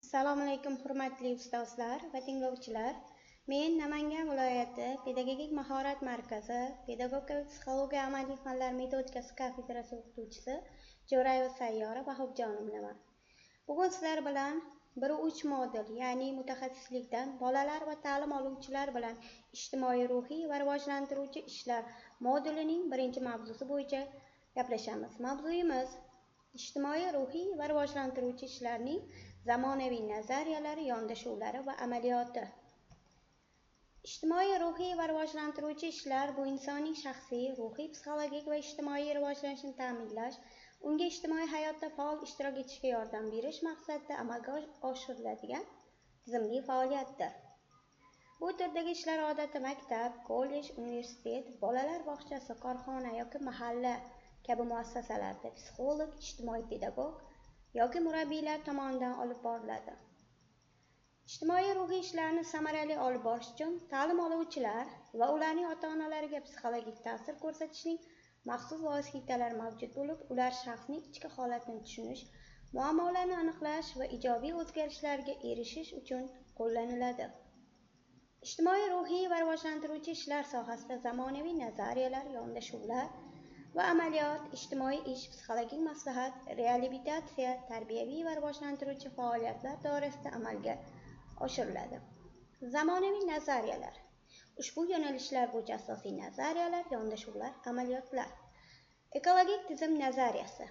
Assalomu alaykum hurmatli ustozlar va tinglovchilar. Men Namangan viloyati Pedagogik mahorat markazi Pedagogika va psixologiya amaliy fanlar metodikasi kafedrasi o'qituvchisi Jo'rayeva Sayyora Vahobjonovnaman. Bugun sizlar bilan 1-3 modul, ya'ni mutaxassislikdan bolalar va ta'lim oluvchilar bilan ijtimoiy, ruhiy va rivojlantiruvchi ishlar modulining 1-mavzusi bo'yicha gaplashamiz. Mavzuyimiz ijtimoiy, ruhiy va rivojlantiruvchi ishlarning zamonaviy nazariyalari, yondashuvlari va amaliyoti. Ijtimoiy, ruhiy va rivojlantiruvchi ishlar bu insonning shaxsiy, ruhiy, psixologik va ijtimoiy rivojlanishini ta'minlash, unga ijtimoiy hayotda faol ishtirok etishga yordam berish maqsadida amalga oshiriladigan tizimli faoliyatdir. Bu turdagi ishlar odatda maktab, kollej, universitet, bolalar bog'chasi, korxona yoki mahalla kabi muassasalarda psixolog, ijtimoiy pedagog yoki murabbiylar tomonidan olib boriladi. Ijtimoiy ruhiy ishlarni samarali olib borish uchun ta'lim oluvchilar va ularning ota-onalariga psixologik ta'sir ko'rsatishning maxsus vositalar mavjud bo'lib, ular shaxsning ichki holatini tushunish, muammolarni aniqlash va ijobiy o'zgarishlarga erishish uchun qo'llaniladi. Ijtimoiy, ruhiy va rivojlantiruvchi ishlar sohasida zamonaviy nazariyalar, yondashuvlar va amaliyot, ijtimoiy ish, psixologik maslahat, reabilitatsiya, tarbiyaviy va rivojlantiruvchi faoliyatlar doirasida amalga oshiriladi. Zamonaviy nazariyalar. Ushbu yo'nalishlar bo'yicha asosiy nazariyalar, yondashuvlar, amaliyotlar. Ekologik tizim nazariyasi.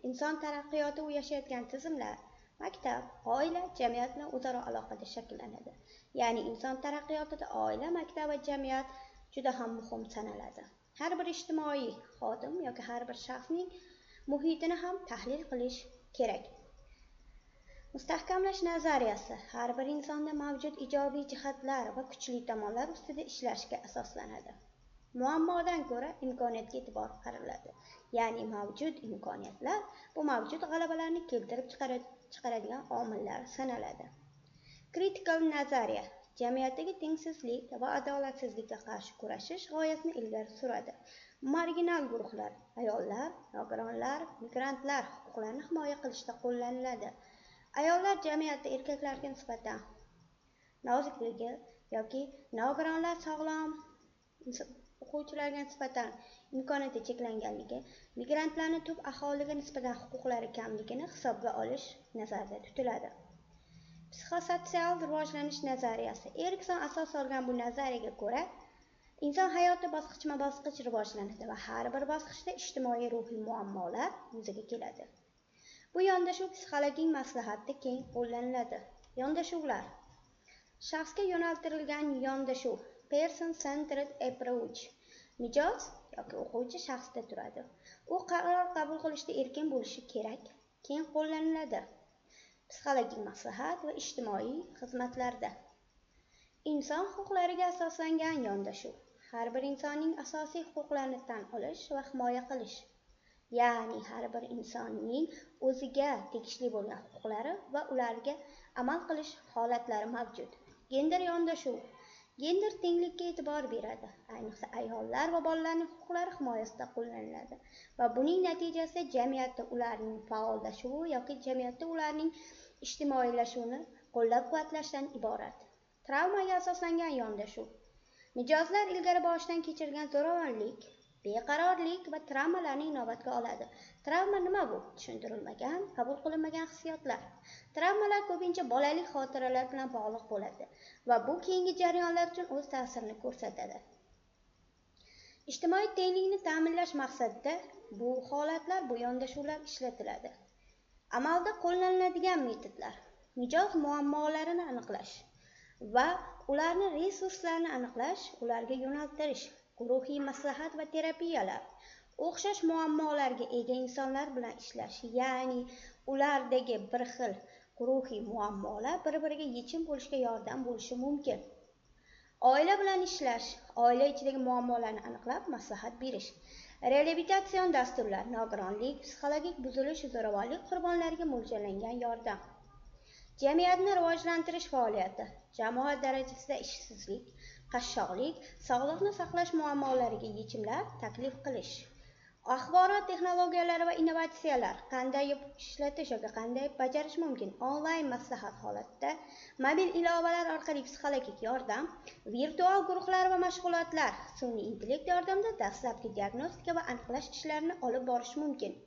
Inson taraqqiyoti u yashayotgan tizimlar, maktab, oila, jamiyat bilan o'zaro aloqada shakllanadi. Ya'ni inson taraqqiyotida oila, maktab va jamiyat juda ham muhim sanaladi. Har bir ijtimoiy xodim yoki har bir shaxsning muhitini ham tahlil qilish kerak. Mustahkamlash nazariyasi har bir insonda mavjud ijobiy jihatlar va kuchli tomonlar ustida ishlashga asoslanadi. Muammodan ko'ra imkoniyatga e'tibor qariladi. Ya'ni mavjud imkoniyatlar bu mavjud g'alabalarni keltirib chiqaradigan omillar sanaladi. Kritikal nazariya jamiyatdagi tengsizlik va adolatsizlikka qarshi kurashish g'oyasini ilgari suradi. Marginal guruhlar, ayollar, nogironlar, migrantlar huquqlarini himoya qilishda qo'llaniladi. Ayollar jamiyatda erkaklarga nisbatan nozikligi yoki nogironlar sog'lom o'quvchilarga nisbatan imkoniyati cheklanganligi, migrantlarning tub aholiga nisbatan huquqlari kamligini hisobga olish nazarda tutiladi. Psixosotsial rivojlanish nazariyasi. Erikson asos solgan bu nazariyaga ko'ra, inson hayoti bosqichma-bosqich rivojlanadi va har bir bosqichda ijtimoiy ruhiy muammolar yuzaga keladi. Bu yondashuv psixologik maslahatda keng qo'llaniladi. Yondashuvlar. Shaxsga yo'naltirilgan yondashuv, person-centered approach. Mijoz yoki o'quvchi shaxsda turadi. U qaror qabul qilishda erkin bo'lishi kerak, keng qo'llaniladi. Psixologik maslahat va ijtimoiy xizmatlarda. Inson huquqlariga asoslangan yondashuv. Har bir insonning asosiy huquqlarini tan olish va himoya qilish. Ya'ni har bir insonning o'ziga tegishli bo'lgan huquqlari va ularga amal qilish holatlari mavjud. Gender yondashuv. Gender tenglikka e'tibor beradi. Ayniqsa ayollar va bolalarning huquqlari himoyasida qo'llaniladi va buning natijasida jamiyatda ularning faollashuvi yoki jamiyatda ularning ijtimoiylashuvini qo'llab-quvvatlashdan iborat. Travmaga asoslangan yondashuv. Mijozlar ilgari boshidan kechirgan zo'ravonlik, beqarorlik va travmalarni inobatga oladi. Travma nima bu? Tushuntirilmagan, qabul qilinmagan hissiyotlar. Travmalar ko'pincha bolalik xotiralar bilan bog'liq bo'ladi va bu keyingi jarayonlar uchun o'z ta'sirini ko'rsatadi. Ijtimoiy tenglikni ta'minlash maqsadida bu holatlar, bu yondashuvlar ishlatiladi. Amalda qo'llaniladigan metodlar. Mijoz muammolarini aniqlash va ularni resurslarini aniqlash, ularga yo'naltirish, guruhiy maslahat va terapiyalar, o'xshash muammolarga ega insonlar bilan ishlash, ya'ni ulardagi bir xil guruhiy muammolar bir-biriga yechim bo'lishga yordam bo'lishi mumkin. Oila bilan ishlash, oila ichidagi muammolarni aniqlab, maslahat berish. Reabilitatsion dasturlar, nogironlik, psixologik buzilish, zo'ravonlik qurbonlariga mo'ljallangan yordam. Jamiyatni rivojlantirish faoliyati, jamoat darajasida ishsizlik, qashshoqlik, sog'liqni saqlash muammolariga yechimlar taklif qilish. Axborot texnologiyalari va innovatsiyalar qanday ishlatish yoki qanday bajarish mumkin? Onlayn maslahat holatda, mobil ilovalar orqali psixologik yordam, virtual guruhlar va mashg'ulotlar, sun'iy intellekt yordamida dastlabki diagnostika va aniqlash ishlarini olib borish mumkin.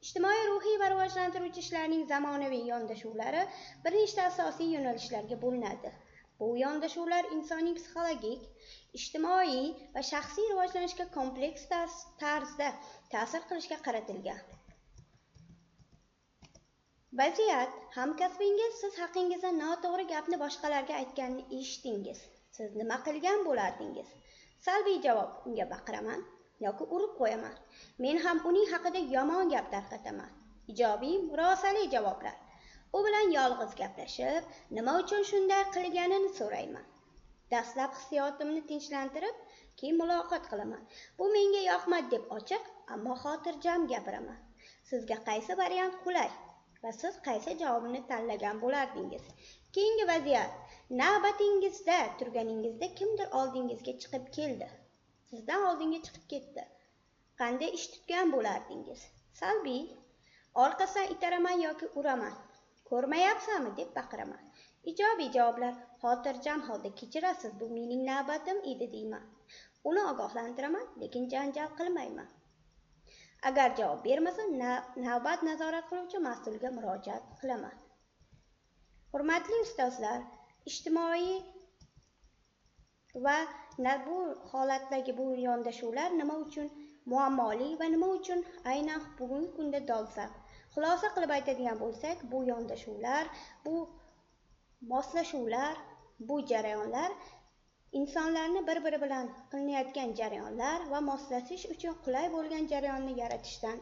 Ijtimoiy, ruhiy va rivojlantiruvchi ishlarning zamonaviy yondashuvlari bir nechta asosiy yo'nalishlarga bo'linadi. Bu yondashuvlar insonning psixologik, ijtimoiy va shaxsiy rivojlanishiga kompleks tarzda ta'sir qilishga qaratilgan. Vaziyat: hamkasbingiz siz haqingizda noto'g'ri gapni boshqalarga aytganini eshitdingiz. Siz nima qilgan bo'lardingiz? Salbiy javob: unga baqiraman yoki urib qo'yaman. Men ham uning haqida yomon gap tarqataman. Ijobiy, murosali javoblar: u bilan yolg'iz gaplashib, nima uchun shunday qilganini so'rayman. Dastlab hissiyotimni tinchlantirib, keyin muloqot qilaman. Bu menga yoqmadi deb ochiq, ammo xotirjam gapiraman. Sizga qaysi variant qulay va siz qaysi javobni tanlagan bo'lardingiz? Keyingi vaziyat: navbatingizda turganingizda kimdir oldingizga chiqib keldi. Sizdan oldinga chiqib ketdi. Qanday ish tutgan bo'lardingiz? Salbiy: orqasidan itaraman yoki uraman. Ko'rmayapsanmi deb baqiraman. Ijobiy javoblar: xotirjam holda kechirasiz, bu mening navbatim edi deyman. Uni ogohlantiraman, lekin janjal qilmayman. Agar javob bermasa, navbat nazorat qiluvchi mas'ulga murojaat qilaman. Hurmatli ustozlar, ijtimoiy va bu holatdagi bu yondashuvlar nima uchun muammoli va nima uchun aynan bugungi kunda dolzarb? Xulosa qilib aytadigan bo'lsak, bu yondashuvlar, bu moslashuvlar, bu jarayonlar insonlarni bir-biri bilan qilinayotgan jarayonlar va moslashish uchun qulay bo'lgan jarayonni yaratishdan